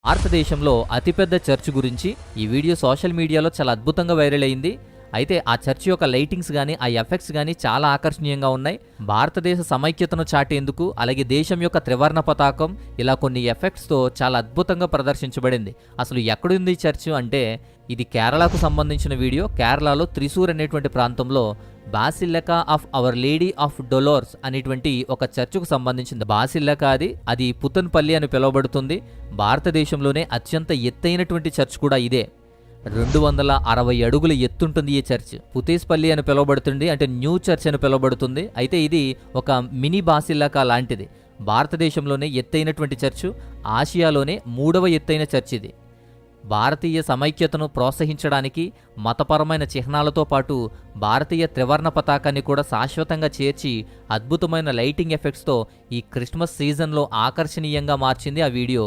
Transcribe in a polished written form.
భారతదేశంలో అతిపెద్ద చర్చ్ గురించి ఈ వీడియో సోషల్ మీడియాలో చాలా అద్భుతంగా వైరల్ అయింది. అయితే ఆ చర్చ్ యొక్క లైటింగ్స్ గానీ, ఆ ఎఫెక్ట్స్ గానీ చాలా ఆకర్షణీయంగా ఉన్నాయి. భారతదేశ సమైక్యతను చాటేందుకు, అలాగే దేశం యొక్క త్రివర్ణ పతాకం ఇలా కొన్ని ఎఫెక్ట్స్తో చాలా అద్భుతంగా ప్రదర్శించబడింది. అసలు ఎక్కడుంది ఈ చర్చ్ అంటే ఇది కేరళకు సంబంధించిన వీడియో. కేరళలో త్రిశూర్ అనేటువంటి ప్రాంతంలో basilica of our lady of Dolores అనేటువంటి ఒక చర్చుకు సంబంధించింది. బాసిలికా అది పుతన్పల్లి అని పిలువబడుతుంది. భారతదేశంలోనే అత్యంత ఎత్తైనటువంటి చర్చ్ కూడా ఇదే. 260 అడుగుల ఎత్తుంటుంది ఈ చర్చ్. పుతేస్పల్లి అని పిలువబడుతుంది, అంటే న్యూ చర్చ్ అని పిలువబడుతుంది. అయితే ఇది ఒక మినీ బాసిలికా లాంటిది. భారతదేశంలోనే ఎత్తైనటువంటి చర్చు, ఆసియాలోనే 3వ ఎత్తైన చర్చ్ ఇది. భారతీయ సమైక్యతను ప్రోత్సహించడానికి మతపరమైన చిహ్నాలతో పాటు భారతీయ త్రివర్ణ పతాకాన్ని కూడా శాశ్వతంగా చేర్చి అద్భుతమైన లైటింగ్ ఎఫెక్ట్స్తో ఈ క్రిస్మస్ సీజన్లో ఆకర్షణీయంగా మార్చింది ఆ వీడియో.